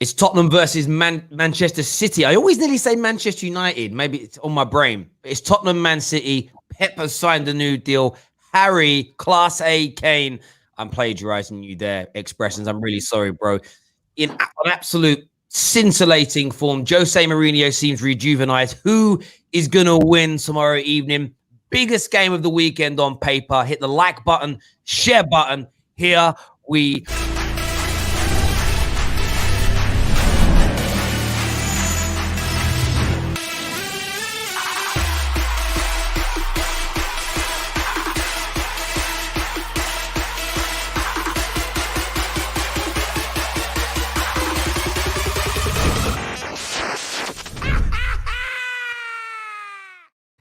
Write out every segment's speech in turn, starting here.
It's Tottenham versus Manchester City. I always nearly say Manchester United. Maybe it's on my brain. But it's Tottenham Man City. Pep has signed a new deal. Harry, Class A Kane. I'm plagiarizing you there, expressions. I'm really sorry, bro. In an absolute scintillating form, Jose Mourinho seems rejuvenated. Who is going to win tomorrow evening? Biggest game of the weekend on paper. Hit the like button, share button. Here we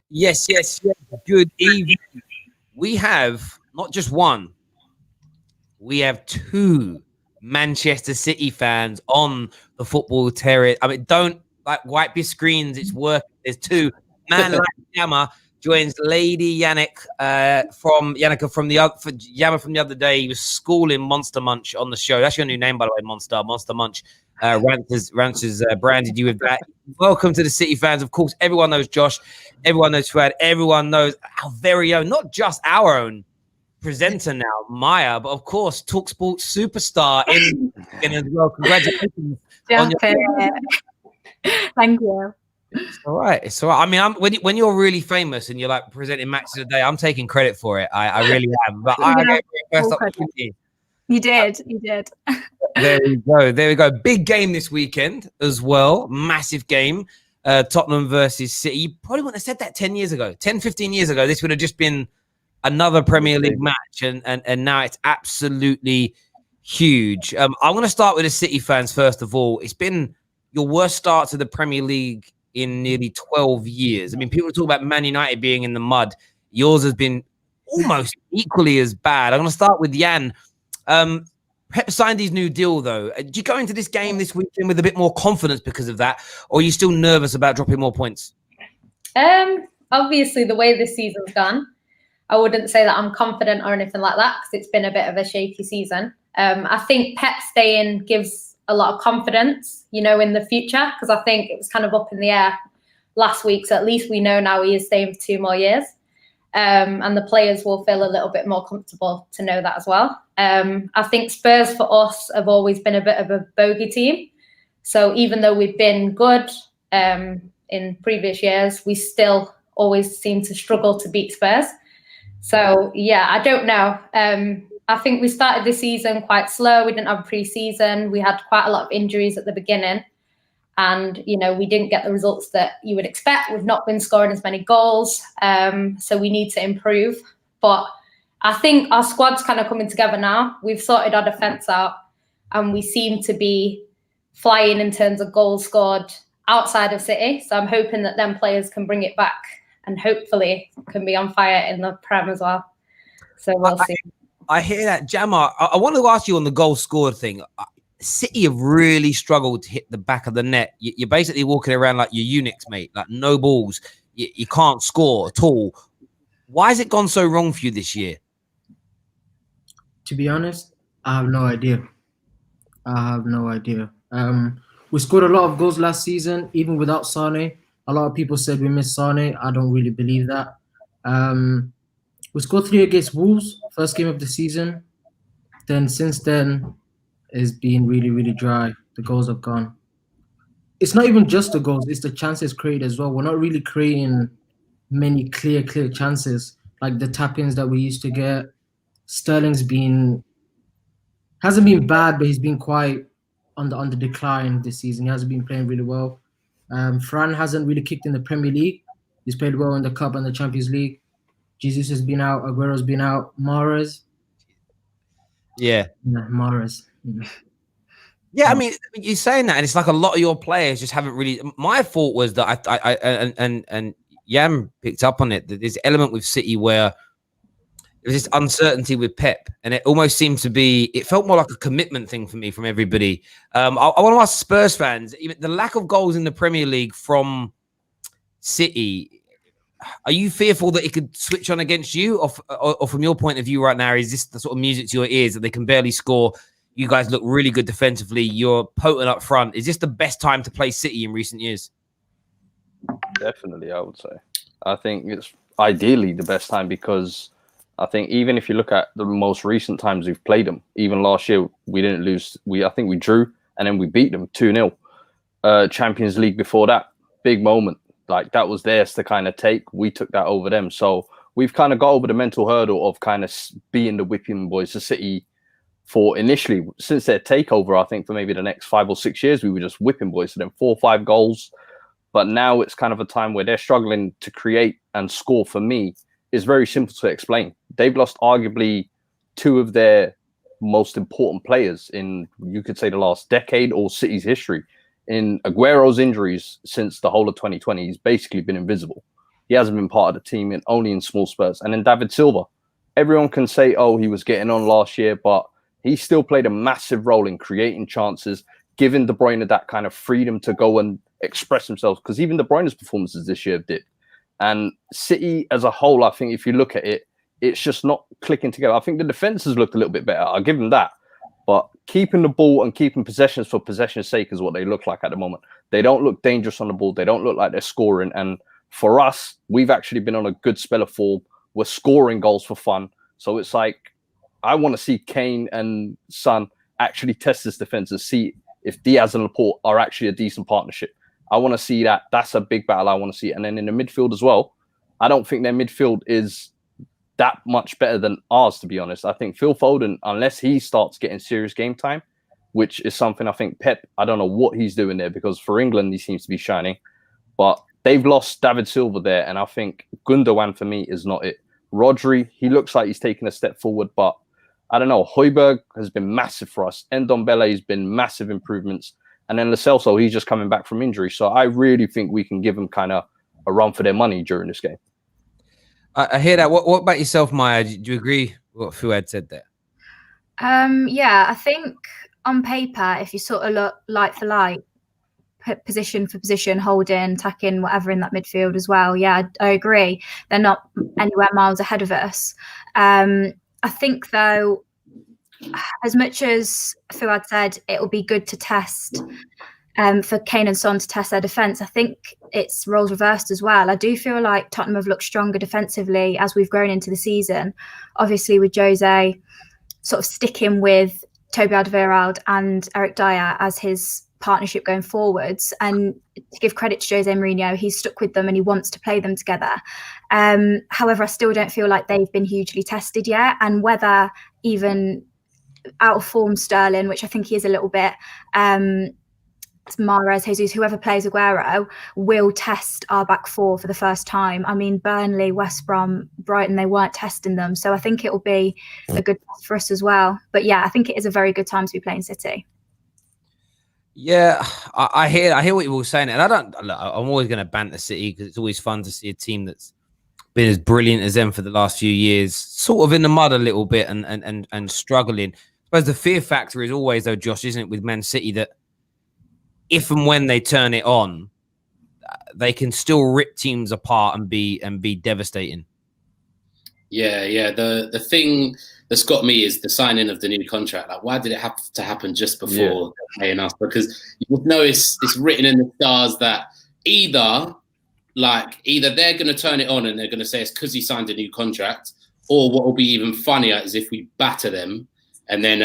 Yes. Good evening. We have not just one, we have two Manchester City fans on the football terrace. I mean, don't like wipe your screens. It's working. There's two. Man like Yama joins Lady Yannick from Yama from the other day. He was schooling Monster Munch on the show. That's your new name, by the way, Monster Munch. Rants has branded you with that. Welcome to the City fans. Of course, everyone knows Josh. Everyone knows Fred. Everyone knows our very own, not just our own presenter now, Maya, but of course, TalkSport superstar in as well. Congratulations. On your Thank you. It's all right. It's all right. I mean, when you're really famous and you're like presenting matches of the day, I'm taking credit for it. I really am. But I get first opportunity. You did. There we go. Big game this weekend as well. Massive game. Tottenham versus City. You probably wouldn't have said that 10 years ago. 10, 15 years ago, this would have just been another Premier League match. And now it's absolutely huge. I'm going to start with the City fans first of all. It's been your worst start to the Premier League in nearly 12 years. I mean, people talk about Man United being in the mud. Yours has been almost equally as bad. I'm going to start with Jan. Pep signed his new deal, though. Do you go into this game this weekend with a bit more confidence because of that, or are you still nervous about dropping more points? Obviously, the way this season's gone, I wouldn't say that I'm confident or anything like that because it's been a bit of a shaky season. I think Pep staying gives a lot of confidence, in the future, because I think it was kind of up in the air last week. So at least we know now he is staying for 2 more years. And the players will feel a little bit more comfortable to know that as well. I think Spurs for us have always been a bit of a bogey team. So even though we've been good in previous years, we still always seem to struggle to beat Spurs. So, yeah, I don't know. I think we started the season quite slow. We didn't have a pre-season. We had quite a lot of injuries at the beginning. And, we didn't get the results that you would expect. We've not been scoring as many goals. So we need to improve. But I think our squad's kind of coming together now. We've sorted our defence out. And we seem to be flying in terms of goals scored outside of City. So I'm hoping that them players can bring it back. And hopefully can be on fire in the Prem as well. So we'll see. I hear that. Jammer, I want to ask you on the goal scored thing. City have really struggled to hit the back of the net. You're basically walking around like your eunuchs, mate, like no balls. You can't score at all. Why has it gone so wrong for you this year? To be honest, I have no idea. We scored a lot of goals last season, even without Sane. A lot of people said we missed Sane. I don't really believe that. We scored 3 against Wolves, first game of the season. Then since then, it's been really, really dry. The goals have gone. It's not even just the goals, it's the chances created as well. We're not really creating many clear chances like the tap-ins that we used to get. Sterling's hasn't been bad, but he's been quite on the decline this season. He hasn't been playing really well. Fran hasn't really kicked in the Premier League. He's played well in the Cup and the Champions League. Jesus has been out. Aguero's been out. Mahrez. Yeah, Mahrez. Yeah, I mean, you're saying that, and it's like a lot of your players just haven't really. My thought was that I Yam picked up on it. That there's an element with City where there was this uncertainty with Pep, and it almost seemed to be. It felt more like a commitment thing for me from everybody. I want to ask Spurs fans: the lack of goals in the Premier League from City. Are you fearful that it could switch on against you, or from your point of view right now, is this the sort of music to your ears that they can barely score, You guys look really good defensively. You're potent up front. Is this the best time to play City in recent years? Definitely, I would say. I think it's ideally the best time because I think even if you look at the most recent times we've played them, even last year we didn't lose. I think we drew and then we beat them 2-0. Champions League before that, big moment. Like that was theirs to kind of take. We took that over them. So we've kind of got over the mental hurdle of kind of being the whipping boys to City for initially, since their takeover, I think for maybe the next 5 or 6 years, we were just whipping boys to them, 4 or 5 goals. But now it's kind of a time where they're struggling to create and score. For me, is very simple to explain. They've lost arguably 2 of their most important players in, you could say, the last decade or City's history. In Aguero's injuries since the whole of 2020, he's basically been invisible. He hasn't been part of the team only in small spurts. And then David Silva. Everyone can say, oh, he was getting on last year, but he still played a massive role in creating chances, giving De Bruyne that kind of freedom to go and express themselves. Because even De Bruyne's performances this year did. And City as a whole, I think if you look at it, it's just not clicking together. I think the defense has looked a little bit better. I'll give them that. But keeping the ball and keeping possessions for possession's sake is what they look like at the moment. They don't look dangerous on the ball. They don't look like they're scoring. And for us, we've actually been on a good spell of form. We're scoring goals for fun. So it's like, I want to see Kane and Son actually test this defense and see if Diaz and Laporte are actually a decent partnership. I want to see that. That's a big battle I want to see. And then in the midfield as well, I don't think their midfield is that much better than ours, to be honest. I think Phil Foden, unless he starts getting serious game time, which is something I think Pep, I don't know what he's doing there, because for England, he seems to be shining. But they've lost David Silva there, and I think Gundogan, for me, is not it. Rodri, he looks like he's taking a step forward, but I don't know. Højbjerg has been massive for us. Ndombele has been massive improvements. And then Lo Celso, he's just coming back from injury. So I really think we can give them kind of a run for their money during this game. I hear that. What about yourself, Maya? Do you agree with what Fuad said there? Yeah, I think on paper, if you sort of look light for light, position for position, holding, attacking, whatever in that midfield as well. Yeah, I agree. They're not anywhere miles ahead of us. I think, though, as much as Fuad said, it will be good to test for Kane and Son to test their defence. I think it's roles reversed as well. I do feel like Tottenham have looked stronger defensively as we've grown into the season. Obviously, with Jose sort of sticking with Toby Alderweireld and Eric Dyer as his partnership going forwards, and to give credit to Jose Mourinho, he's stuck with them and he wants to play them together. However, I still don't feel like they've been hugely tested yet, and whether even out of form Sterling, which I think he is a little bit, Mahrez, Jesus, whoever plays Aguero, will test our back four for the first time. I mean, Burnley, West Brom, Brighton, they weren't testing them. So I think it will be a good test for us as well. But yeah, I think it is a very good time to be playing City. Yeah, I hear what you're all saying. And I'm always going to banter City because it's always fun to see a team that's been as brilliant as them for the last few years, sort of in the mud a little bit and struggling. I suppose the fear factor is always, though, Josh, isn't it, with Man City, that if and when they turn it on, they can still rip teams apart and be devastating. Yeah. The thing that's got me is the signing of the new contract. Like, why did it have to happen just before paying us? Because you know it's written in the stars that either they're going to turn it on and they're going to say it's because he signed a new contract, or what will be even funnier is if we batter them. And then,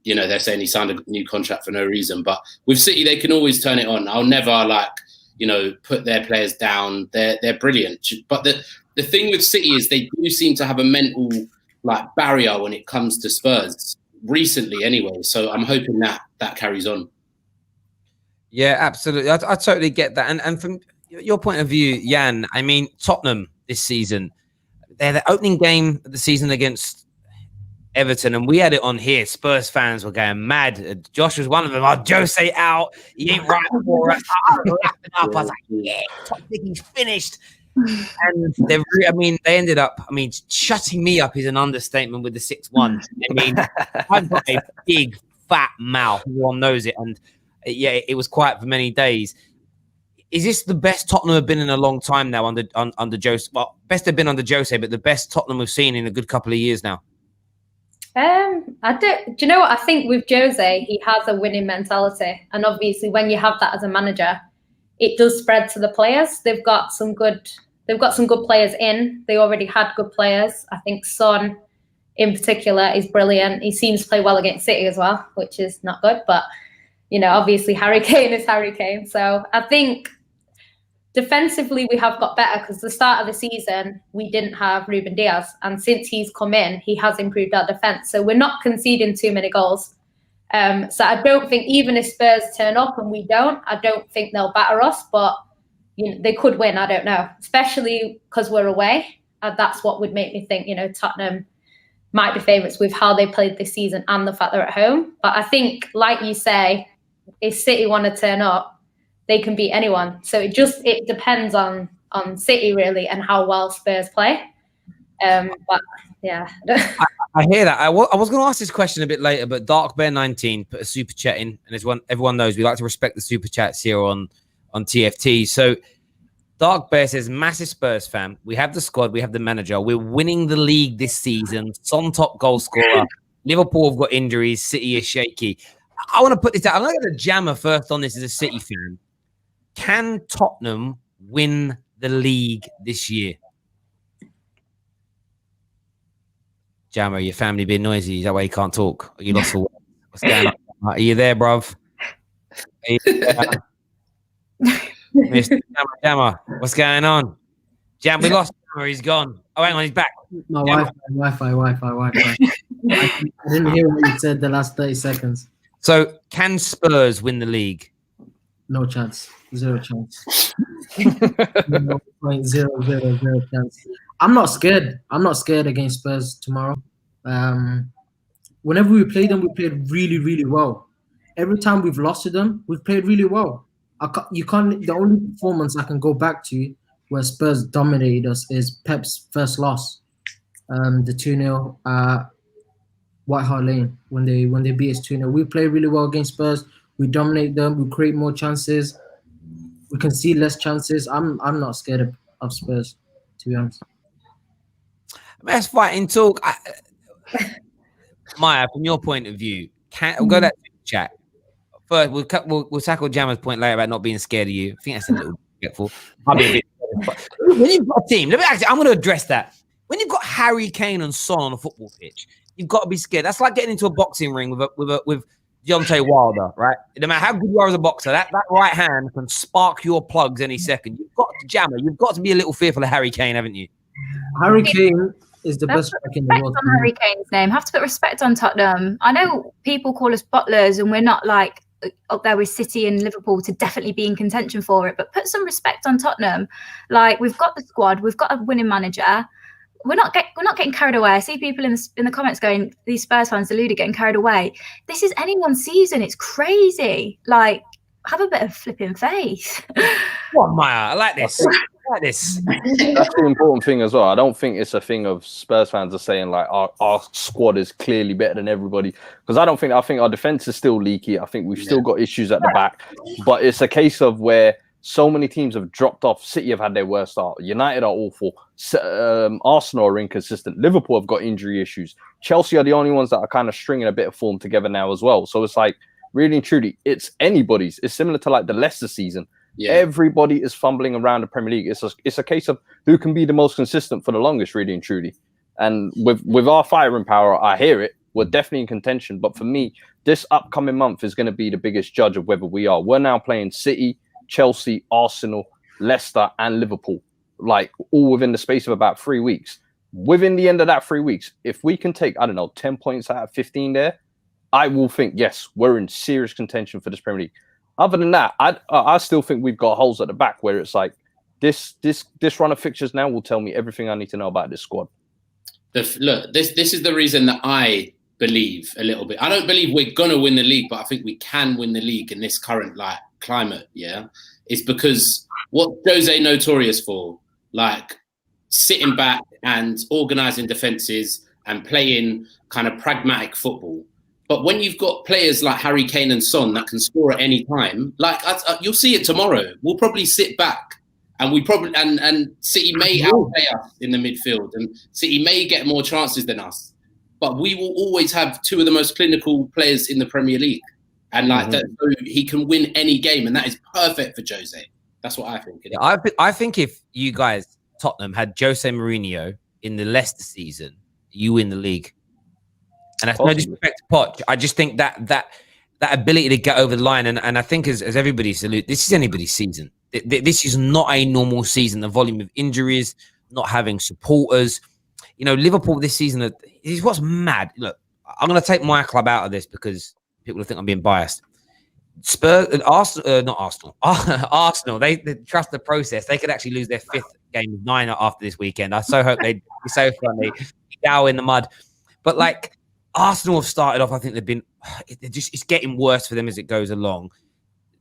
they're saying he signed a new contract for no reason. But with City, they can always turn it on. I'll never, put their players down. They're brilliant. But the thing with City is they do seem to have a mental, barrier when it comes to Spurs, recently anyway. So I'm hoping that carries on. Yeah, absolutely. I totally get that. And from your point of view, Jan, I mean, Tottenham this season, they're the opening game of the season against Everton, and we had it on here. Spurs fans were going mad. Josh was one of them. Oh, Jose out. He ain't right for us. I was like, yeah, top he's finished. And they ended up, shutting me up is an understatement with the 6-1. I mean, I've got a big, fat mouth. Everyone knows it. And yeah, it was quiet for many days. Is this the best Tottenham have been in a long time now under Jose? Well, best they've been under Jose, but the best Tottenham we've seen in a good couple of years now. I don't. Do you know what I think with Jose? He has a winning mentality, and obviously, when you have that as a manager, it does spread to the players. They've got some good players in. They already had good players. I think Son, in particular, is brilliant. He seems to play well against City as well, which is not good. But obviously, Harry Kane is Harry Kane. So I think defensively, we have got better because the start of the season, we didn't have Ruben Diaz. And since he's come in, he has improved our defence. So we're not conceding too many goals. So I don't think, even if Spurs turn up and we don't, I don't think they'll batter us. But they could win, I don't know. Especially because we're away. That's what would make me think, Tottenham might be favourites with how they played this season and the fact they're at home. But I think, like you say, if City want to turn up, they can beat anyone. So it depends on City really and how well Spurs play. But yeah, I hear that. I was going to ask this question a bit later, but Dark Bear 19 put a super chat in, and as everyone knows, we like to respect the super chats here on TFT. So Dark Bear says, massive Spurs fan. We have the squad, we have the manager. We're winning the league this season. Son top goal scorer. Liverpool have got injuries. City is shaky. I want to put this out. I'm going to get a jammer first on this as a City fan. Can Tottenham win the league this year? Jammer, your family being noisy. Is that why you can't talk? Are you lost for words? What's going on? Are you there, bruv? Mr. Jammer, what's going on? Jam, we lost Jammer. He's gone. Oh, hang on, he's back. My Wi-Fi. I didn't hear what you said the last 30 seconds. So, can Spurs win the league? No chance. 0 chance. 0.000 chance. I'm not scared. I'm not scared against Spurs tomorrow. Whenever we played them, we played really, really well. Every time we've lost to them, we've played really well. The only performance I can go back to where Spurs dominated us is Pep's first loss, the 2-0 White Hart Lane when they beat us 2-0. We play really well against Spurs. We dominate them. We create more chances. We can see less chances. I'm not scared of Spurs, to be honest. Let's fighting talk. Maya, from your point of view, we'll go that chat. First, we'll tackle Jammer's point later about not being scared of you. I think that's a little forgetful. I'll be a bit. When you've got a team, I'm going to address that. When you've got Harry Kane and Son on a football pitch, you've got to be scared. That's like getting into a boxing ring with Deontay Wilder, right? No matter how good you are as a boxer, that right hand can spark your plugs any second. You've got to Jammer. You've got to be a little fearful of Harry Kane, haven't you? Harry Kane is the best striker in the world. On Harry Kane's name, have to put respect on Tottenham. I know people call us butlers, and we're not like up there with City and Liverpool to definitely be in contention for it. But put some respect on Tottenham. Like, we've got the squad, we've got a winning manager. We're not getting carried away. I see people in the comments going, these Spurs fans deluded, getting carried away. This is anyone's season. It's crazy. Like, have a bit of flipping faith. What, Maya? I like this. That's the important thing as well. I don't think it's a thing of Spurs fans are saying like our squad is clearly better than everybody, because I think our defense is still leaky. I think we've still got issues at the back, but it's a case of where so many teams have dropped off. City have had their worst start. United are awful. Arsenal are inconsistent. Liverpool have got injury issues. Chelsea are the only ones that are kind of stringing a bit of form together now as well. So it's like, really and truly, it's anybody's. It's similar to like the Leicester season. Yeah. Everybody is fumbling around the Premier League. It's a case of who can be the most consistent for the longest, really and truly. And with our firing power, I hear it. We're definitely in contention. But for me, this upcoming month is going to be the biggest judge of whether we are. We're now playing City, Chelsea, Arsenal, Leicester, and Liverpool, like all within the space of about 3 weeks. Within the end of that 3 weeks, if we can take, 10 points out of 15 there, I will think, yes, we're in serious contention for this Premier League. Other than that, I still think we've got holes at the back where it's like this run of fixtures now will tell me everything I need to know about this squad. Look, this is the reason that I believe a little bit. I don't believe we're gonna win the league, but I think we can win the league in this current climate. Yeah, it's because what Jose notorious for, like sitting back and organising defences and playing kind of pragmatic football. But when you've got players like Harry Kane and Son that can score at any time, like you'll see it tomorrow. We'll probably sit back, and and City may outplay us in the midfield, and City may get more chances than us. but we will always have two of the most clinical players in the Premier League. And like that, so he can win any game, and that is perfect for Jose. That's what I think. Yeah, I think if you guys, Tottenham, had Jose Mourinho in the Leicester season, you win the league. And that's no disrespect to Poch. I just think that ability to get over the line, and I think as everybody salute, this is anybody's season. This is not a normal season. The volume of injuries, not having supporters. You know, Liverpool this season is what's mad. Look, I'm going to take my club out of this because people think I'm being biased. Spurs, Arsenal, not Arsenal. Arsenal. They trust the process. They could actually lose their 5th game of 9 after this weekend. I so hope they'd be so funny. Dow in the mud, but like Arsenal have started off. I think they've been. It's getting worse for them as it goes along.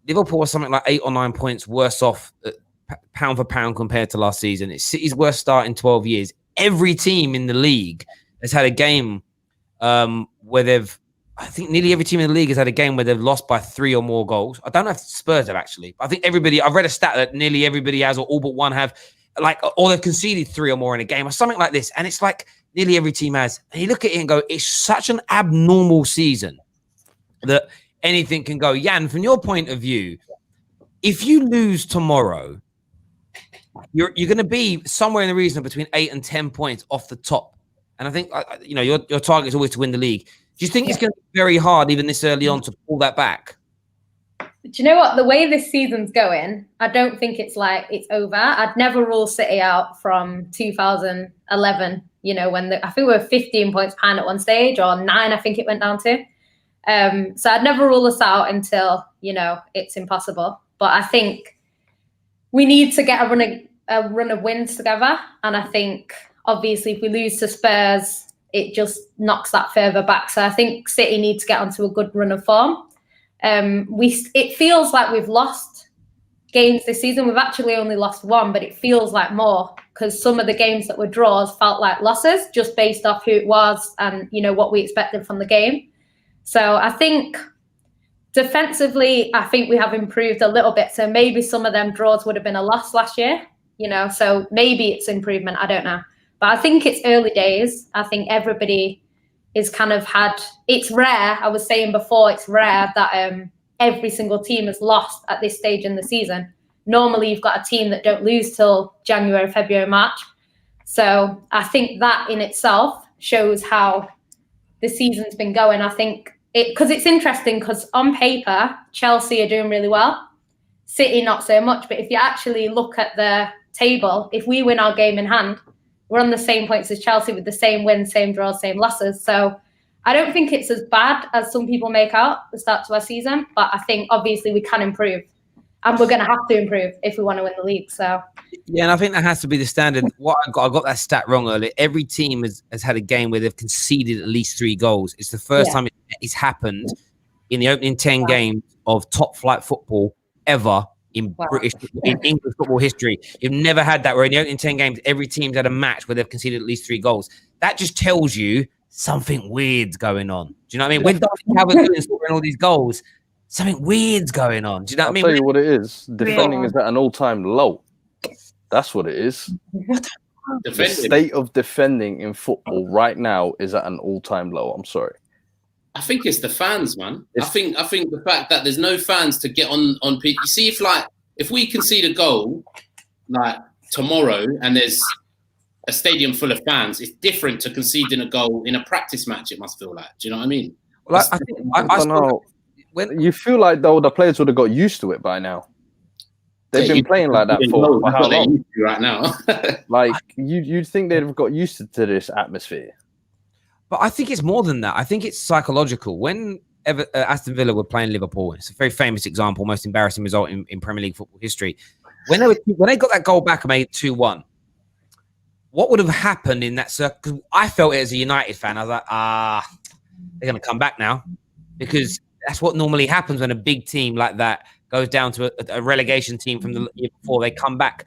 Liverpool are something like 8 or 9 points worse off, pound for pound, compared to last season. It's City's worst start in 12 years. Every team in the league has had a game where they've. I think nearly every team in the league has had a game where they've lost by 3 or more goals. I don't know if Spurs have actually. I think everybody. I've read a stat that nearly everybody has, or all but one have, like, or they've conceded 3 or more in a game, or something like this. And it's like nearly every team has. And you look at it and go, it's such an abnormal season that anything can go. Jan, from your point of view, if you lose tomorrow, you're going to be somewhere in the region of between 8 and 10 points off the top. And I think your target is always to win the league. Do you think it's going to be very hard, even this early on, to pull that back? Do you know what? The way this season's going, I don't think it's like it's over. I'd never rule City out from 2011. You know, when I think we were 15 points behind at one stage, or 9, I think it went down to. So I'd never rule us out until, it's impossible. But I think we need to get a run of wins together. And I think, obviously, if we lose to Spurs, it just knocks that further back. So I think City need to get onto a good run of form. It feels like we've lost games this season. We've actually only lost 1, but it feels like more, because some of the games that were draws felt like losses, just based off who it was and, what we expected from the game. So I think defensively, I think we have improved a little bit. So maybe some of them draws would have been a loss last year, so maybe it's improvement. I don't know. But I think it's early days. I think everybody is kind of it's rare. I was saying before, it's rare that every single team has lost at this stage in the season. Normally, you've got a team that don't lose till January, February, March. So I think that in itself shows how the season's been going. I think because it's interesting, because on paper, Chelsea are doing really well. City, not so much. But if you actually look at the table, if we win our game in hand, we're on the same points as Chelsea with the same wins, same draws, same losses. So I don't think it's as bad as some people make out the start to our season. But I think, obviously, we can improve. And we're going to have to improve if we want to win the league. So yeah, and I think that has to be the standard. I got that stat wrong earlier. Every team has had a game where they've conceded at least 3 goals. It's the first time it's happened in the opening 10 games of top flight football ever in English football history. You've never had that, where in the opening 10 games, every team's had a match where they've conceded at least 3 goals. That just tells you something weird's going on. Do you know what I mean? When Darcy Calvert Lewin scoring all these goals, something weird's going on. Do you know what I mean? I'll tell you what it is. Defending is at an all-time low. That's what it is. The state of defending in football right now is at an all-time low. I'm sorry. I think it's the fans, man. I think the fact that there's no fans to get on people. You see, if we concede a goal like tomorrow and there's a stadium full of fans, it's different to conceding a goal in a practice match. It must feel like. Do you know what I mean? Well, I don't know. You feel like though the players would have got used to it by now. They've been playing like that for how long? Right now, like you'd think they'd have got used to this atmosphere. But I think it's more than that. I think it's psychological. When Aston Villa were playing Liverpool, it's a very famous example, most embarrassing result in Premier League football history. When they got that goal back and made it 2-1, what would have happened in that circle? Because I felt it as a United fan. I was like, they're going to come back now, because that's what normally happens when a big team like that goes down to a relegation team from the year before. They come back.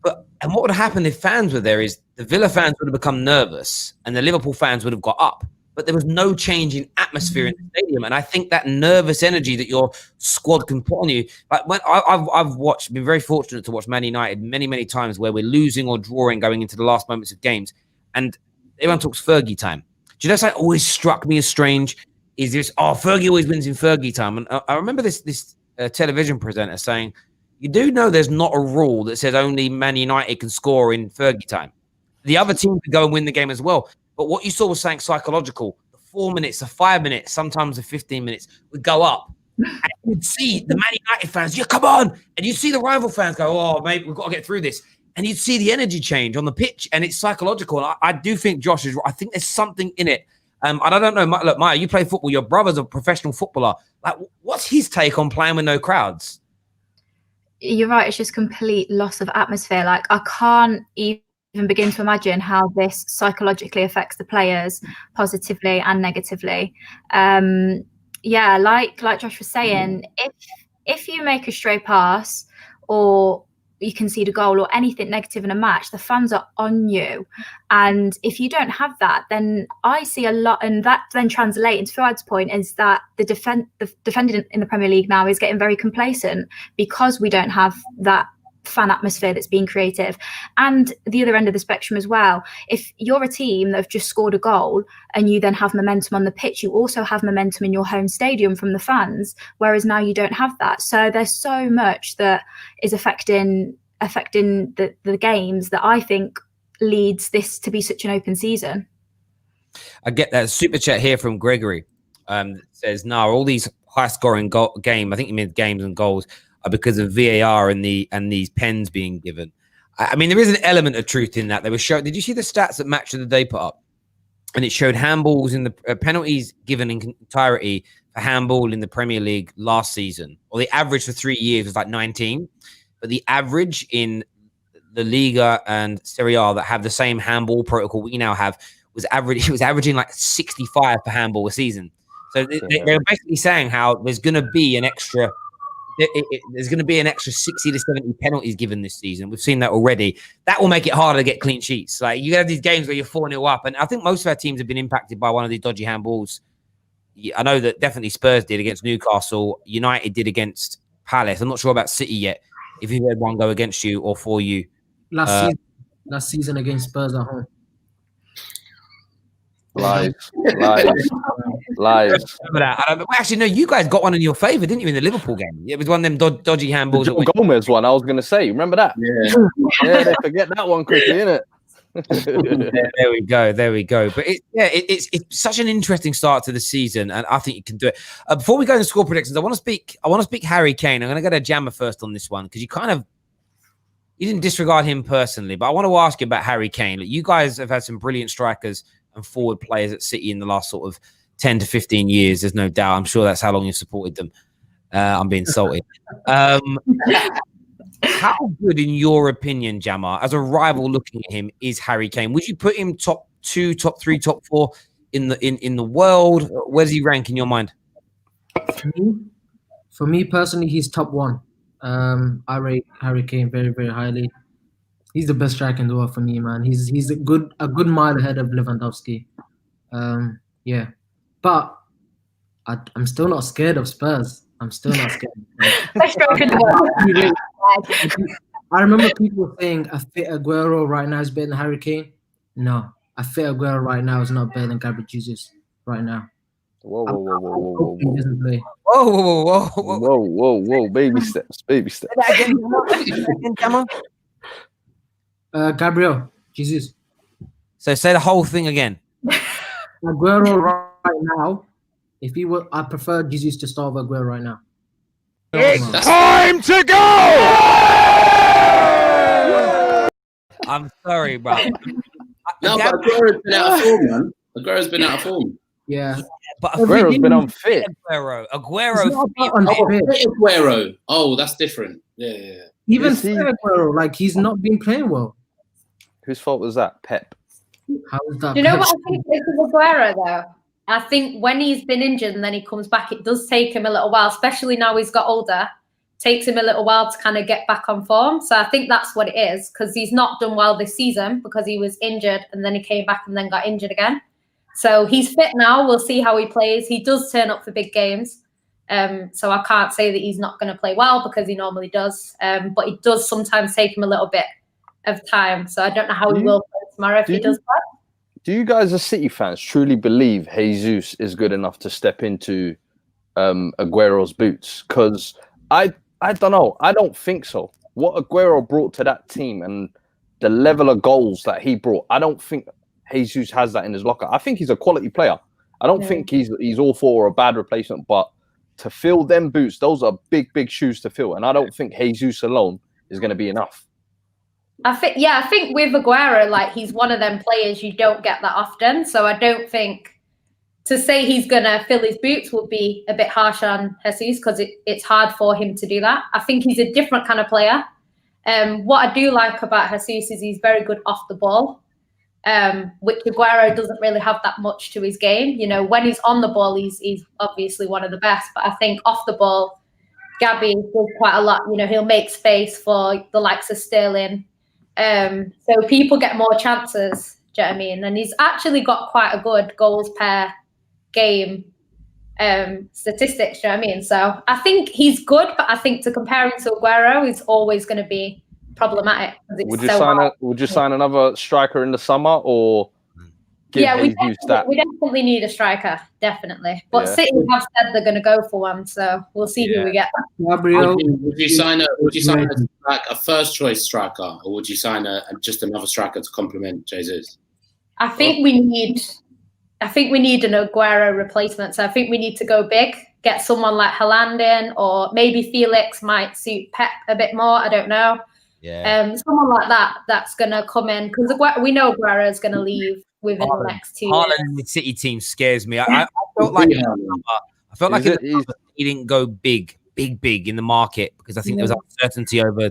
And what would have happened if fans were there is the Villa fans would have become nervous and the Liverpool fans would have got up. But there was no change in atmosphere in the stadium. And I think that nervous energy that your squad can put on you, like when I've been very fortunate to watch Man United many, many times where we're losing or drawing going into the last moments of games. And everyone talks Fergie time. Do Do you know something always struck me as strange? Is this, Fergie always wins in Fergie time. And I remember this television presenter saying, you do know there's not a rule that says only Man United can score in Fergie time. The other team could go and win the game as well. But what you saw was something psychological. The 4 minutes, the 5 minutes, sometimes the 15 minutes would go up. And you'd see the Man United fans, yeah, come on. And you'd see the rival fans go, oh, mate, we've got to get through this. And you'd see the energy change on the pitch, and it's psychological. And I do think Josh is right. I think there's something in it. And I don't know, look, Maya, you play football. Your brother's a professional footballer. Like, what's his take on playing with no crowds? You're right. It's just complete loss of atmosphere. Like, I can't even begin to imagine how this psychologically affects the players positively and negatively. Yeah, like Josh was saying, if you make a stray pass or you concede a goal or anything negative in a match, the fans are on you. And if you don't have that, then I see a lot, and that then translates to Fuad's point, is that the defendant in the Premier League now is getting very complacent because we don't have that fan atmosphere that's being created. And the other end of the spectrum as well, if you're a team that have just scored a goal and you then have momentum on the pitch, you also have momentum in your home stadium from the fans, whereas now you don't have that. So there's so much that is affecting the games that I think leads this to be such an open season. I get that super chat here from Gregory. Says, no, all these high scoring game, I think you meant games and goals, are because of VAR and these pens being given. I mean, there is an element of truth in that. They were showing. Did you see the stats that Match of the Day put up? And it showed handballs in the penalties given in entirety for handball in the Premier League last season, or the average for 3 years was like 19, but the average in the Liga and Serie A that have the same handball protocol we now have was averaging like 65 per handball a season. So they're basically saying how there's going to be an extra. There's going to be an extra 60 to 70 penalties given this season. We've seen that already. That will make it harder to get clean sheets. Like, you have these games where you're 4-0 up, and I think most of our teams have been impacted by one of these dodgy handballs. I know that definitely Spurs did against Newcastle. United did against Palace. I'm not sure about City yet. If you've had one go against you or for you. Last season against Spurs at home. Lies. Actually, no, you guys got one in your favour, didn't you, in the Liverpool game? It was one of them dodgy handballs. The Gomez one, I was going to say. Remember that? Yeah, they forget that one quickly, innit? There we go. But it's such an interesting start to the season, and I think you can do it. Before we go into score predictions, I want to speak Harry Kane. I'm going to go to Jammer first on this one, because you didn't disregard him personally, but I want to ask you about Harry Kane. You guys have had some brilliant strikers and forward players at City in the last sort of 10 to 15 years. There's no doubt. I'm sure that's how long you've supported them. I'm being salty. How good, in your opinion, Jammer, as a rival looking at him, is Harry Kane? Would you put him top 2, top 3, top 4 in the world? Where does he rank in your mind? For me personally, he's top 1. I rate Harry Kane very, very highly. He's the best striker in the world for me, man. He's a good mile ahead of Lewandowski. Yeah, but I'm still not scared of Spurs. I'm still not scared. I remember people saying a fit Aguero right now is better than Harry Kane. No, a fit Aguero right now is not better than Gabriel Jesus right now. Whoa, baby steps. Gabriel Jesus. So say the whole thing again. Aguero right now. If he were, I prefer Jesus to start with Aguero right now. It's time to go! I'm sorry, bro. No, but Aguero's been out of form, man. Aguero's been out of form. Yeah. But Aguero's been unfit. Aguero. Oh, that's different. Yeah. Even Aguero, like, he's not been playing well. Whose fault was that? Pep. How is that? You know what I think is with Aguero, though? I think when he's been injured and then he comes back, it does take him a little while, especially now he's got older. Takes him a little while to kind of get back on form. So I think that's what it is, because he's not done well this season because he was injured and then he came back and then got injured again. So he's fit now. We'll see how he plays. He does turn up for big games. So I can't say that he's not going to play well, because he normally does. But it does sometimes take him a little bit of time. So I don't know how he will play tomorrow if he does play. do you guys as City fans truly believe Jesus is good enough to step into Aguero's boots? Because I don't know. I don't think so. What Aguero brought to that team and the level of goals that he brought, I don't think Jesus has that in his locker. I think he's a quality player. I don't think he's all for or a bad replacement, but to fill them boots, those are big, big shoes to fill. And I don't think Jesus alone is going to be enough. I think with Aguero, like, he's one of them players you don't get that often. So I don't think to say he's going to fill his boots would be a bit harsh on Jesus, because it's hard for him to do that. I think he's a different kind of player. What I do like about Jesus is he's very good off the ball, which Aguero doesn't really have that much to his game. You know, when he's on the ball, he's obviously one of the best. But I think off the ball, Gabby does quite a lot. You know, he'll make space for the likes of Sterling. So people get more chances, do you know what I mean? And he's actually got quite a good goals per game statistics, do you know what I mean? So I think he's good, but I think to compare him to Aguero is always going to be problematic. Would you sign another striker in the summer, or we definitely need a striker, definitely. But City have said they're going to go for one, so we'll see who we get. Gabriel, would you sign a first choice striker, or would you sign just another striker to complement Jesus? I think we need an Aguero replacement. So I think we need to go big, get someone like Haaland in, or maybe Felix might suit Pep a bit more. I don't know. Yeah. Someone like that's going to come in, because we know Aguero is going to leave within the next 2 years. Haaland in the City team scares me. I felt like he didn't go big in the market, because I think there was uncertainty over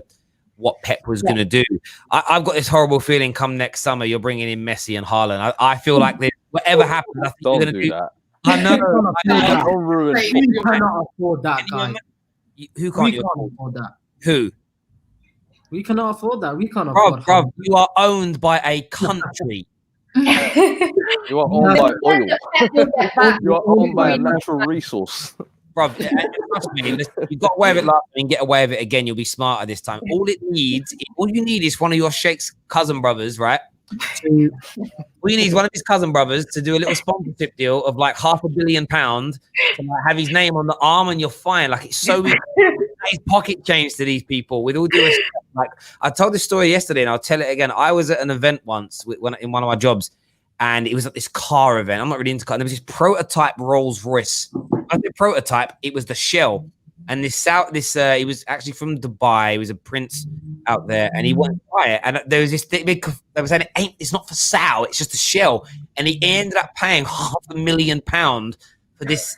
what Pep was going to do. I've got this horrible feeling come next summer you're bringing in Messi and Haaland. I feel like whatever happens, I think you're going to do that. I know. You cannot afford that, guy. Who can't afford that? Who? We cannot afford that. We can't afford that. Bro, you are owned by a country. You are owned by oil. You are owned by a natural resource. Bro, trust me, you got away with it last time and get away with it again. You'll be smarter this time. All you need is one of your Sheikh's cousin brothers, right? All you need is one of his cousin brothers to do a little sponsorship deal of like £500 million to have his name on the arm, and you're fine. Like, it's so easy. His pocket change to these people, with all due respect. Like, I told this story yesterday, and I'll tell it again. I was at an event once in one of my jobs, and it was at this car event. I'm not really into cars. There was this prototype Rolls Royce. I say prototype. It was the shell, and he was actually from Dubai. He was a prince out there, and he wanted to buy it. And there was this big. They were saying it's not for sale. It's just a shell, and he ended up paying £500,000 for this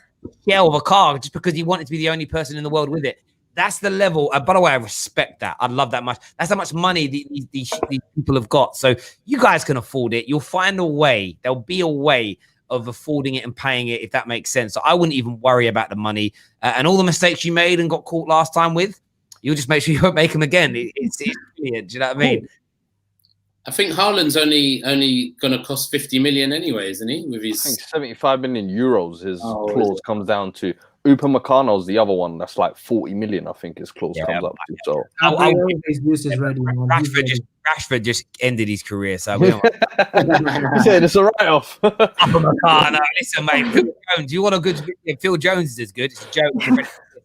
shell of a car just because he wanted to be the only person in the world with it. That's the level. By the way, I respect that. I love that much. That's how much money these people have got. So you guys can afford it. You'll find a way. There'll be a way of affording it and paying it, if that makes sense. So I wouldn't even worry about the money. And all the mistakes you made and got caught last time with, you'll just make sure you won't make them again. It's brilliant. Do you know what I mean? I think Haaland's only going to cost 50 million anyway, isn't he? With his, I think 75 million euros his clause comes down to. Upamecano's the other one that's like 40 million, I think his clause comes up to. So Rashford just ended his career, so we don't he said it's a write-off. Upamecano, listen, mate. Phil Jones, you want a good? Phil Jones is as good. It's a joke.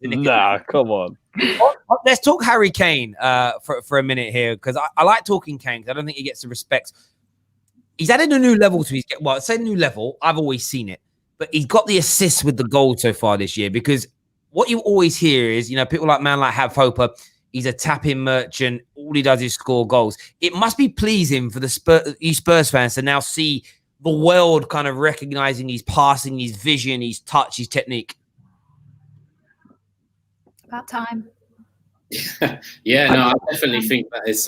Nah, come on. Let's talk Harry Kane for a minute here, because I like talking Kane, because I don't think he gets the respect. He's added a new level to his game. Well, say new level. I've always seen it. But he's got the assists with the goal so far this year, because what you always hear is, people like Have Hope, he's a tapping merchant. All he does is score goals. It must be pleasing for the Spurs fans to now see the world kind of recognizing his passing, his vision, his touch, his technique. About time. Yeah, no, I definitely think that it's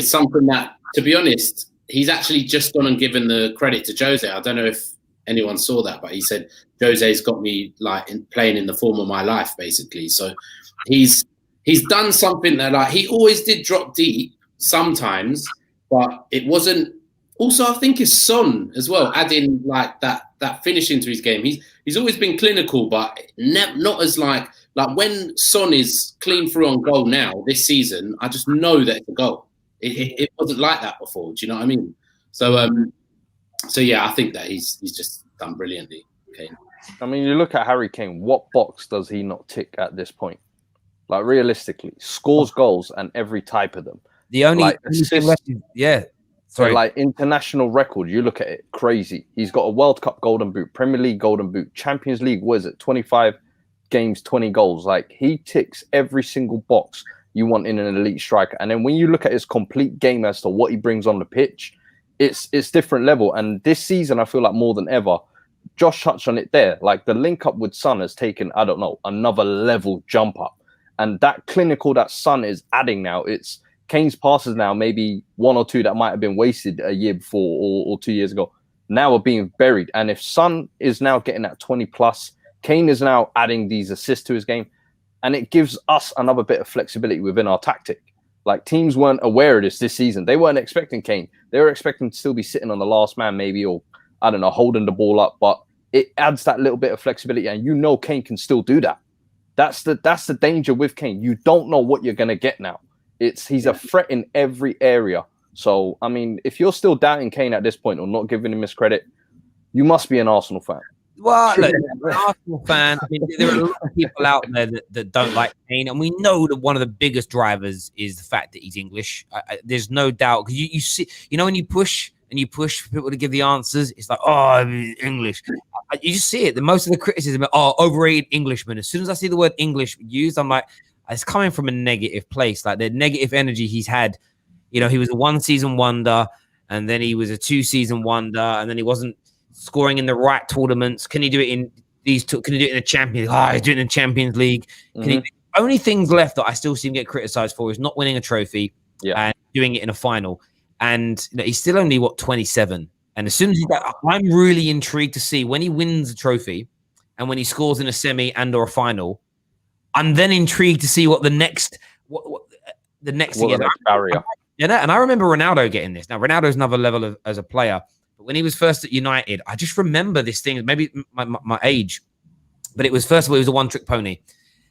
something that, to be honest, he's actually just gone and given the credit to Jose. I don't know if anyone saw that, but he said Jose's got me playing in the form of my life, basically. So he's done something that he always did drop deep sometimes, but it wasn't. Also, I think his son as well, adding that finish into his game. He's always been clinical, but not as like when Son is clean through on goal now this season. I just know that it's a goal. It wasn't like that before. Do you know what I mean? So yeah, I think that he's just done brilliantly. Kane. I mean, you look at Harry Kane. What box does he not tick at this point? Like realistically, scores goals and every type of them. The only, like only thing left is, sorry, like international record. You look at it, crazy. He's got a World Cup Golden Boot, Premier League Golden Boot, Champions League. What is it? 25 games, 20 goals. Like he ticks every single box you want in an elite striker. And then when you look at his complete game as to what he brings on the pitch, it's different level. And this season, I feel like more than ever, Josh touched on it there. Like the link up with Son has taken, I don't know, another level jump up. And that clinical that Son is adding now, it's Kane's passes now, maybe one or two that might have been wasted a year before or 2 years ago, now are being buried. And if Son is now getting that 20 plus, Kane is now adding these assists to his game. And it gives us another bit of flexibility within our tactic. Like teams weren't aware of this season. They weren't expecting Kane. They were expecting to still be sitting on the last man maybe, or I don't know, holding the ball up. But it adds that little bit of flexibility. And you know Kane can still do that. That's the danger with Kane. You don't know what you're going to get now. He's a threat in every area. So, I mean, if you're still doubting Kane at this point or not giving him his credit, you must be an Arsenal fan. Well, look, an Arsenal fan. I mean, there are a lot of people out there that don't like Kane, and we know that one of the biggest drivers is the fact that he's English. There's no doubt, because you see, you know, when you push for people to give the answers, it's like, oh, I'm English. You just see it. Most of the criticism, overrated Englishman. As soon as I see the word English used, I'm like, it's coming from a negative place. Like the negative energy he's had. You know, he was a 1 season wonder, and then he was a 2 season wonder, and then he wasn't scoring in the right tournaments. Can he do it in these? Can he do it in the Champions League? He's doing it in the Champions League. Only things left that I still see him get criticised for is not winning a trophy and doing it in a final. And you know, he's still only 27. And as soon as I'm really intrigued to see when he wins a trophy and when he scores in a semi and or a final. I'm then intrigued to see what the next the next thing is. Barrier. Yeah, and I remember Ronaldo getting this. Now Ronaldo's another level as a player. But when he was first at United, I just remember this thing, maybe my age, but it was, first of all, he was a one-trick pony.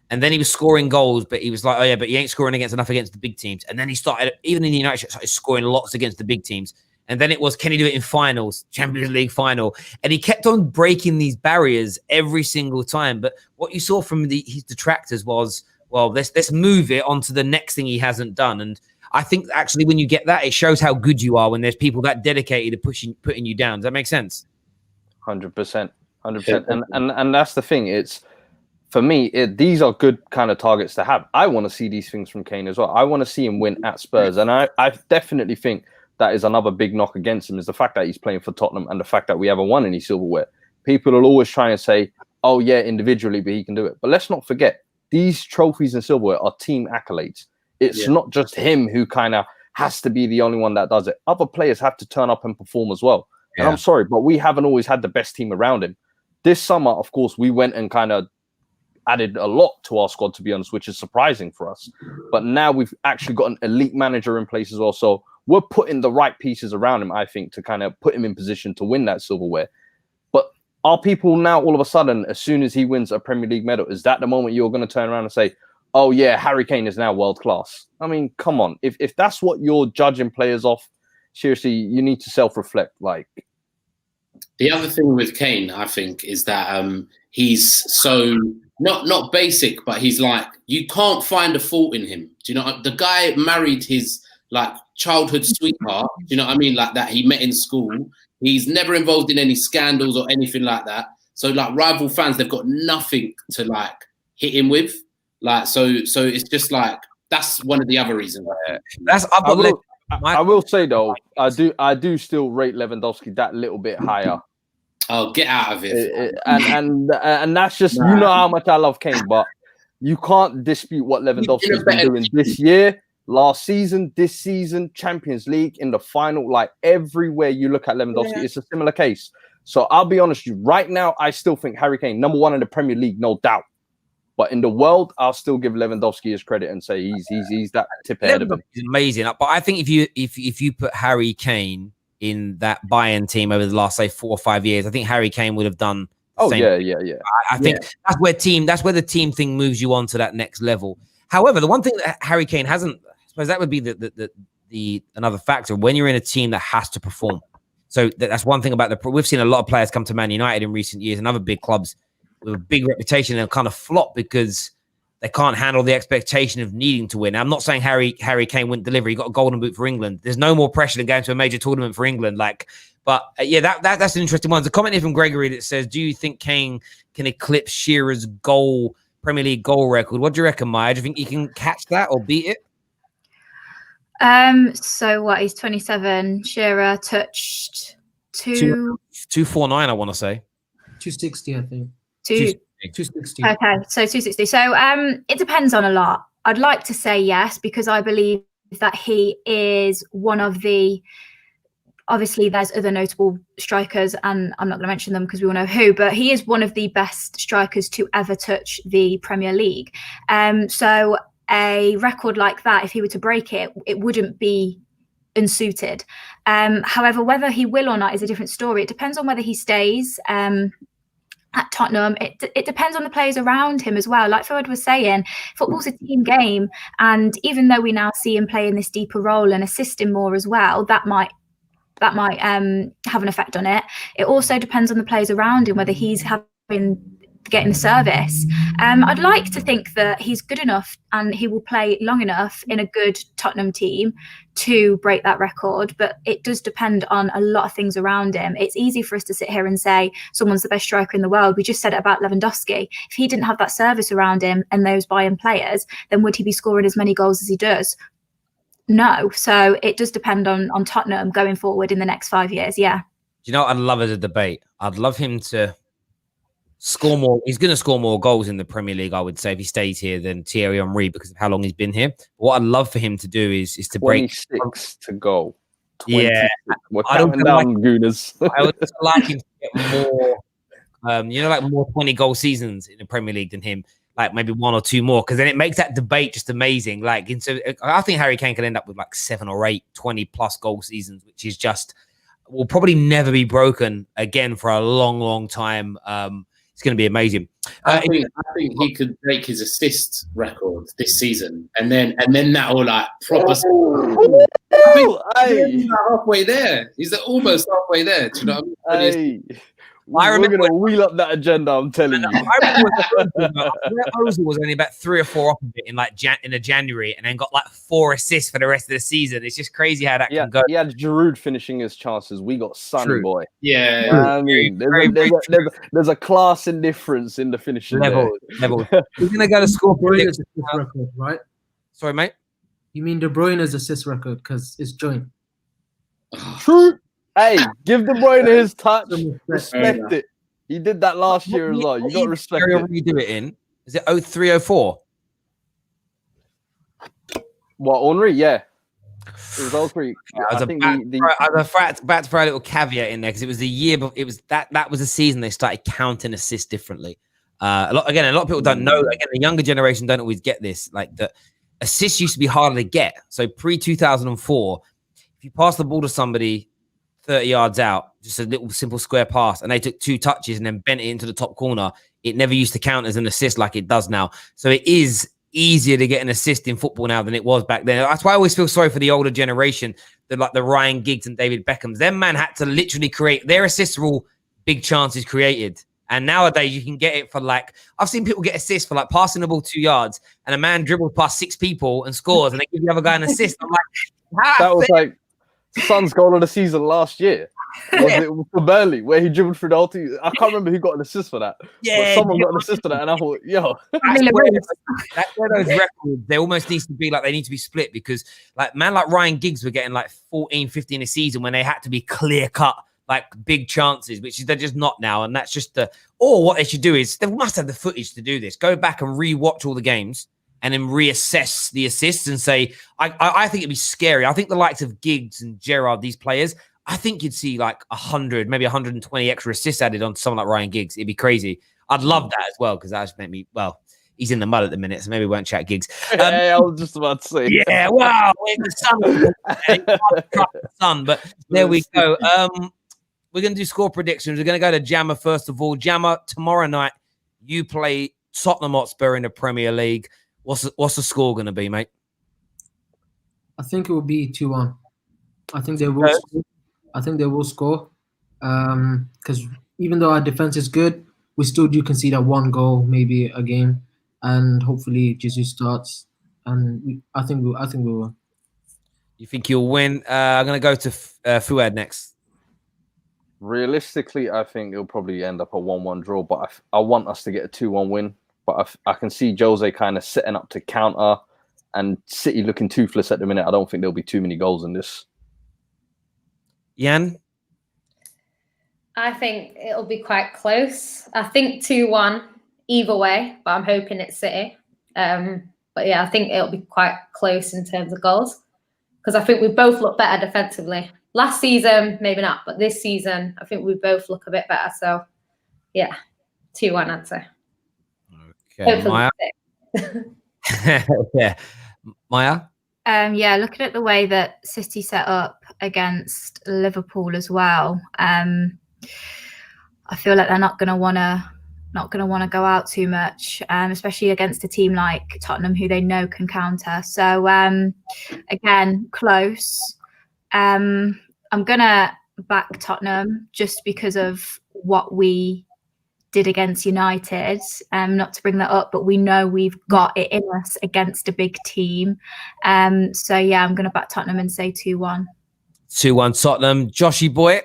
And then he was scoring goals, but he was like, oh yeah, but he ain't scoring enough against the big teams. And then he started, even in the United, started scoring lots against the big teams. And then it was, can he do it in finals, Champions League final? And he kept on breaking these barriers every single time. But what you saw from his detractors was, well, let's move it on to the next thing he hasn't done. And I think actually when you get that, it shows how good you are when there's people that dedicated to putting you down. Does that make sense? 100%. And that's the thing. It's, for me, these are good kind of targets to have. I want to see these things from Kane as well. I want to see him win at Spurs. And I definitely think that is another big knock against him, is the fact that he's playing for Tottenham and the fact that we haven't won any silverware. People will always try and say, oh yeah, individually, but he can do it. But let's not forget, these trophies and silverware are team accolades. It's not just him who kind of has to be the only one that does it. Other players have to turn up and perform as well. Yeah. And I'm sorry, but we haven't always had the best team around him. This summer, of course, we went and kind of added a lot to our squad, to be honest, which is surprising for us. But now we've actually got an elite manager in place as well. So we're putting the right pieces around him, I think, to kind of put him in position to win that silverware. But are people now all of a sudden, as soon as he wins a Premier League medal, is that the moment you're going to turn around and say, oh yeah, Harry Kane is now world class? I mean, come on. If that's what you're judging players off, seriously, you need to self-reflect. Like, the other thing with Kane, I think, is that he's so not basic, but he's like, you can't find a fault in him. Do you know? The guy married his like childhood sweetheart. Do you know what I mean? Like that he met in school. He's never involved in any scandals or anything like that. So like rival fans, they've got nothing to like hit him with. Like so it's just like, that's one of the other reasons. I will say though, I do still rate Lewandowski that little bit higher. Oh, get out of it! And that's just, you know how much I love Kane, but you can't dispute what Lewandowski's been doing this year, last season, this season, Champions League, in the final. Like everywhere you look at Lewandowski, it's a similar case. So I'll be honest with you, right now, I still think Harry Kane, number one in the Premier League, no doubt. But in the world, I'll still give Lewandowski his credit and say he's that tip ahead of him. He's amazing. But I think if you put Harry Kane in that Bayern team over the last, say, 4 or 5 years, I think Harry Kane would have done the same thing. I think that's where the team thing moves you on to that next level. However, the one thing that Harry Kane hasn't, I suppose that would be the another factor when you're in a team that has to perform. So that's one thing about we've seen a lot of players come to Man United in recent years and other big clubs with a big reputation and kind of flop because they can't handle the expectation of needing to win. Now, I'm not saying Harry Kane wouldn't deliver. He got a golden boot for England. There's no more pressure than going to a major tournament for England. That's an interesting one. There's a comment here from Gregory that says, do you think Kane can eclipse Shearer's Premier League goal record? What do you reckon, Maya? Do you think he can catch that or beat it? So what? He's 27. Shearer touched 249, I want to say. 260, I think. 260. Okay, so 260. So it depends on a lot. I'd like to say yes, because I believe that he is one of the. Obviously, there's other notable strikers, and I'm not going to mention them because we all know who, but he is one of the best strikers to ever touch the Premier League. So a record like that, if he were to break it, it wouldn't be unsuited. However, whether he will or not is a different story. It depends on whether he stays at Tottenham. It depends on the players around him as well. Like Fouad was saying, football's a team game, and even though we now see him play in this deeper role and assisting more as well, that might have an effect on it. It also depends on the players around him, whether he's getting the service. I'd like to think that he's good enough and he will play long enough in a good Tottenham team to break that record, but it does depend on a lot of things around him. It's easy for us to sit here and say someone's the best striker in the world. We just said it about Lewandowski. If he didn't have that service around him and those buy-in players, then would he be scoring as many goals as he does? No. So it does depend on Tottenham going forward in the next 5 years. Yeah. Do you know what I'd love as a debate? I'd love him to score more. He's going to score more goals in the Premier League, I would say, if he stays here than Thierry Henry because of how long he's been here. But what I'd love for him to do is to break 26 to go. 26. Yeah. We're counting down, Gooners. I would like him to get more, more 20-goal seasons in the Premier League than him. Like maybe one or two more, because then it makes that debate just amazing. So I think Harry Kane could end up with like 7 or 8 20-plus goal seasons, which is will probably never be broken again for a long, long time. It's going to be amazing. I think he could break his assist record this season, and then that will like proper. I think he's halfway there. He's almost halfway there. Do you know what I mean? I remember we're going to wheel up that agenda, I'm telling you. I remember Ozil was only about 3 or 4 off of it in a January, and then got like 4 assists for the rest of the season. It's just crazy how that can go. He had Giroud finishing his chances. We got Sonny Boy. Yeah. I mean, there's a class and difference in the finishing level. We're going to go to score Bruyne's assist record, right? Sorry, mate. You mean De Bruyne's assist record because it's joint. True. Hey, give De Bruyne his touch. Respect it. He did that last year as well. You got to respect it. You do it in? Is it 03-04? What, Henry? Yeah. It was 03. I was about to throw a little caveat in there because it was the year, but it was that was the season they started counting assists differently. A lot of people don't know. Again, the younger generation don't always get this. Like the assists used to be harder to get. So pre-2004, if you pass the ball to somebody 30 yards out, just a little simple square pass, and they took 2 touches and then bent it into the top corner, it never used to count as an assist like it does now. So it is easier to get an assist in football now than it was back then. That's why I always feel sorry for the older generation, like the Ryan Giggs and David Beckhams. Them man had to literally create their assists were all big chances created. And nowadays you can get it for like, I've seen people get assists for like passing the ball 2 yards and a man dribbles past 6 people and scores and they give the other guy an assist. I'm like, that was like Son's goal of the season last year. It for Burnley, where he dribbled through the whole team. I can't remember who got an assist for that. Yeah, but someone got an assist for that, and I thought, yo. That's where those records, they almost needs to be like, they need to be split because like Ryan Giggs were getting like 14, 15 a season when they had to be clear cut, like big chances, which they're just not now. And that's just or what they should do is they must have the footage to do this. Go back and re-watch all the games and then reassess the assists and say, I think it'd be scary. I think the likes of Giggs and Gerrard, these players, I think you'd see like 100, maybe 120 extra assists added on someone like Ryan Giggs. It'd be crazy. I'd love that as well because that just make me, he's in the mud at the minute, so maybe we won't chat Giggs. Hey, I was just about to say. Yeah, wow, in the sun. But there we go. We're going to do score predictions. We're going to go to Jammer first of all. Jammer, tomorrow night, you play Tottenham Hotspur in the Premier League. What's the score going to be, mate? I think it will be 2-1. I think they will score. I think they will score. Because even though our defense is good, we still do concede a one goal maybe a game, and hopefully Jesus starts, and I think we will. You think you'll win? I'm going to go to Fuad next. Realistically, I think it'll probably end up a 1-1 draw, but I want us to get a 2-1 win. But I can see Jose kind of setting up to counter, and City looking toothless at the minute. I don't think there'll be too many goals in this. Jan? I think it'll be quite close. I think 2-1 either way, but I'm hoping it's City. But yeah, I think it'll be quite close in terms of goals because I think we both look better defensively. Last season, maybe not, but this season, I think we both look a bit better. So yeah, 2-1, I'd say. Okay, Maya. Yeah, Maya. Yeah, looking at the way that City set up against Liverpool as well, I feel like they're not going to want to go out too much, especially against a team like Tottenham, who they know can counter. So again, close. I'm gonna back Tottenham just because of what we did against United. Not to bring that up, but we know we've got it in us against a big team. So yeah, I'm gonna back Tottenham and say 2-1. 2-1 Tottenham. Joshy boy.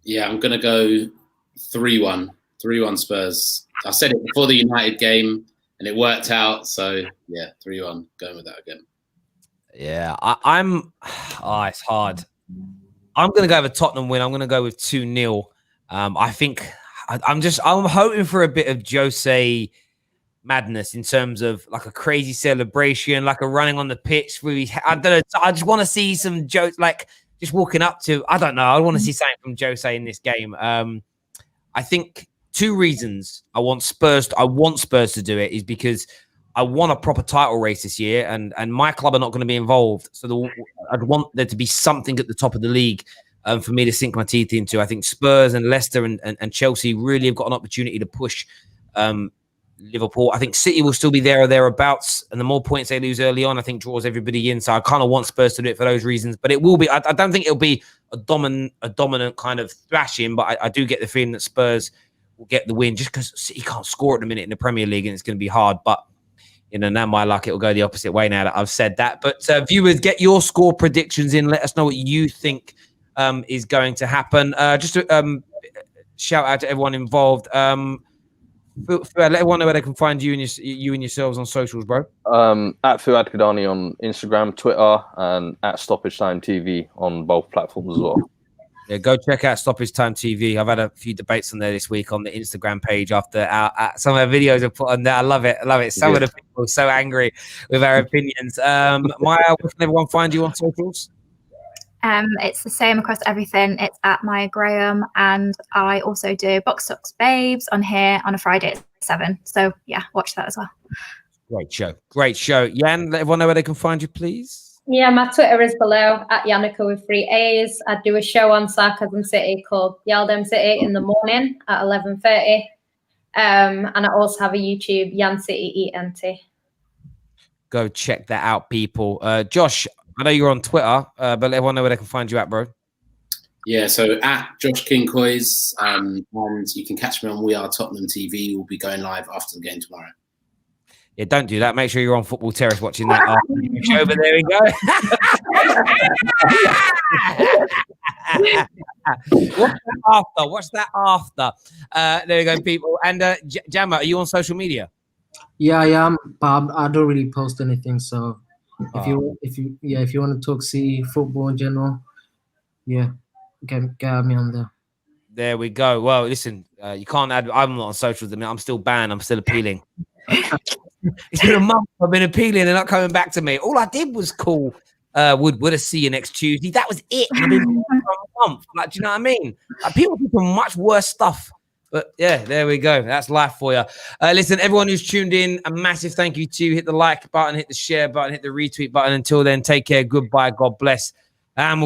Yeah, I'm gonna go 3-1. 3-1 Spurs. I said it before the United game and it worked out. So yeah, 3-1. Going with that again. Yeah, I'm. Oh, it's hard. I'm going to go with a Tottenham win. I'm going to go with 2-0. I think I'm hoping for a bit of Jose madness in terms of like a crazy celebration, like a running on the pitch. I don't know. I just want to see some jokes, like just walking up to. I don't know. I want to see something from Jose in this game. I think 2 reasons I want Spurs to do it is because I want a proper title race this year, and my club are not going to be involved. So I'd want there to be something at the top of the league for me to sink my teeth into. I think Spurs and Leicester and Chelsea really have got an opportunity to push Liverpool. I think City will still be there or thereabouts, and the more points they lose early on, I think draws everybody in. So I kind of want Spurs to do it for those reasons. But it will be. I don't think it'll be a dominant kind of thrashing, but I do get the feeling that Spurs will get the win just because City can't score at the minute in the Premier League, and it's going to be hard. But you know, now my luck, it will go the opposite way now that I've said that. But viewers, get your score predictions in. Let us know what you think is going to happen. Just to shout out to everyone involved. Let everyone know where they can find you and yourselves on socials, bro. At Fuad Kadani on Instagram, Twitter, and at Stoppage Time TV on both platforms as well. Yeah, go check out Stoppage Time TV. I've had a few debates on there this week on the Instagram page after some of the videos I've put on there. I love it. Some of the people are so angry with our opinions. Maya, where can everyone find you on socials? It's the same across everything. It's at Maya Graham, and I also do Box Talks Babes on here on a Friday at 7. So yeah, watch that as well. Great show. Jan, let everyone know where they can find you, please. Yeah, my Twitter is below at Yannicka with 3 A's. I do a show on Sarcasm City called Yaldem City in the morning at 11:30. And I also have a YouTube, Yan City ENT. Go check that out, people. Josh, I know you're on Twitter, but let everyone know where they can find you at, bro. Yeah, so at Josh Kinkoys, and you can catch me on We Are Tottenham TV. We'll be going live after the game tomorrow. Yeah, don't do that. Make sure you're on Football Terrace watching that show. But there we go. Watch that after. There we go, people. And Jammer, are you on social media? Yeah, I am, but I don't really post anything. So if you want to talk City football in general, yeah, get me on there. There we go. Well, listen, you can't add. I'm not on socials. I'm still banned. I'm still appealing. It's been a month. I've been appealing. They're not coming back to me. All I did was call Woodward to see you next Tuesday. That was it. I've been for a month. Like, do you know what I mean? Like, people do some much worse stuff. But yeah, there we go. That's life for you. Listen, everyone who's tuned in, a massive thank you to you. Hit the like button, hit the share button, hit the retweet button. Until then, take care. Goodbye. God bless. And we'll